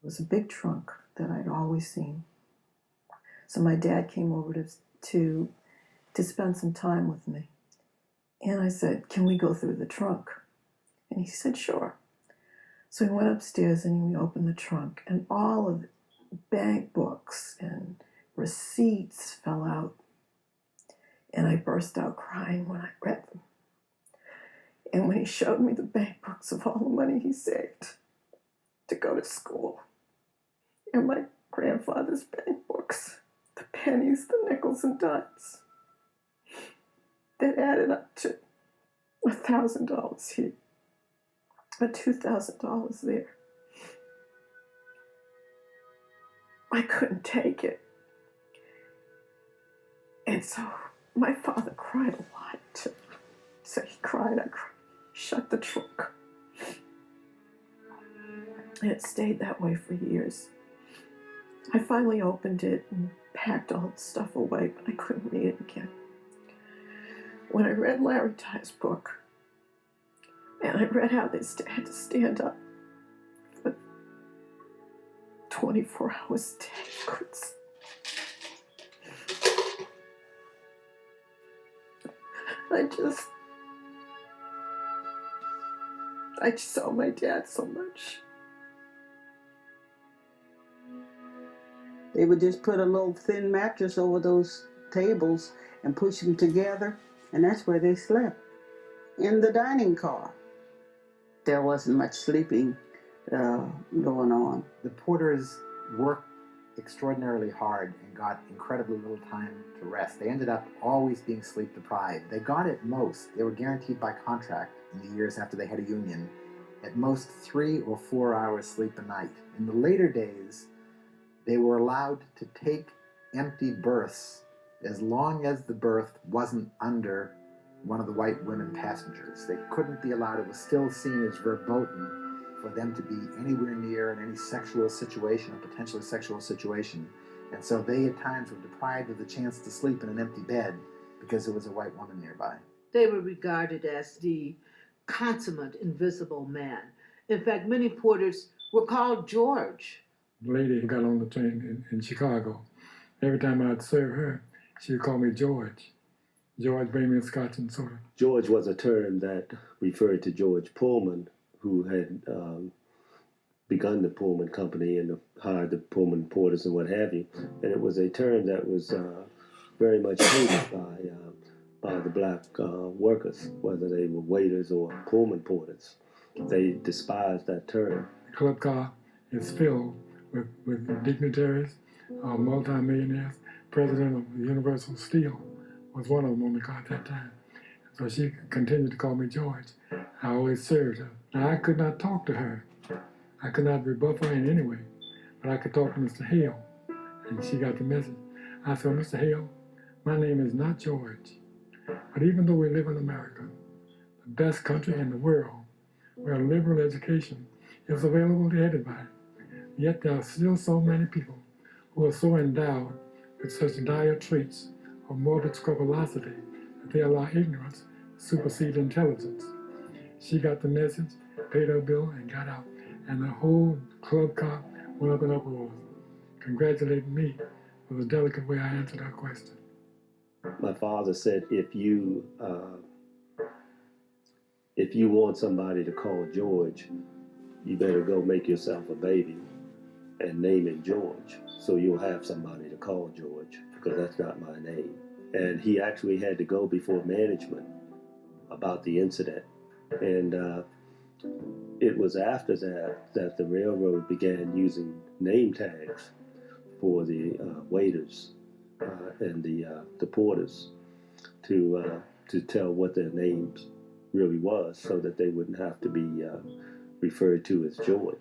It was a big trunk that I'd always seen. So my dad came over to spend some time with me. And I said, "Can we go through the trunk?" And he said, "Sure." So we went upstairs and we opened the trunk, and all of the bank books and receipts fell out. And I burst out crying when I read them. And when he showed me the bank books of all the money he saved to go to school, and my grandfather's bank books, the pennies, the nickels and dimes, that added up to $1,000 here, or $2,000 there. I couldn't take it. And so my father cried a lot too. So he cried, I cried, shut the trunk. And it stayed that way for years. I finally opened it and packed all the stuff away, but I couldn't read it again. When I read Larry Ty's book, and I read how they had to stand up for 24 hours a day, I just owe my dad so much. They would just put a little thin mattress over those tables and push them together, and that's where they slept, in the dining car. There wasn't much sleeping going on. The porters worked extraordinarily hard and got incredibly little time to rest. They ended up always being sleep deprived. They got at most, they were guaranteed by contract in the years after they had a union, at most 3 or 4 hours sleep a night. In the later days, they were allowed to take empty berths as long as the berth wasn't under one of the white women passengers. They couldn't be allowed, it was still seen as verboten for them to be anywhere near in any sexual situation or potentially sexual situation. And so they at times were deprived of the chance to sleep in an empty bed because there was a white woman nearby. They were regarded as the consummate invisible man. In fact, many porters were called George. The lady who got on the train in Chicago, every time I'd serve her, she would call me George. George, bring me a scotch and soda. George was a term that referred to George Pullman, who had begun the Pullman company and hired the Pullman porters and what have you. And it was a term that was very much hated by the black workers, whether they were waiters or Pullman porters. They despised that term. The club car is filled with dignitaries, multimillionaires. President of Universal Steel was one of them on the car at that time. So she continued to call me George. I always served her. Now, I could not talk to her. I could not rebuff her in any way, but I could talk to Mr. Hale, and she got the message. I said, "Mr. Hale, my name is not George, but even though we live in America, the best country in the world, where liberal education is available to everybody, yet there are still so many people who are so endowed with such dire traits of morbid scrupulosity that they allow ignorance to supersede intelligence." She got the message, paid her bill, and got out. And the whole club car went up in uproar, congratulating me for the delicate way I answered her question. My father said, if you want somebody to call George, you better go make yourself a baby and name him George, so you'll have somebody to call George, because that's not my name. And he actually had to go before management about the incident. And it was after that the railroad began using name tags for the waiters and the porters to tell what their names really was, so that they wouldn't have to be referred to as George.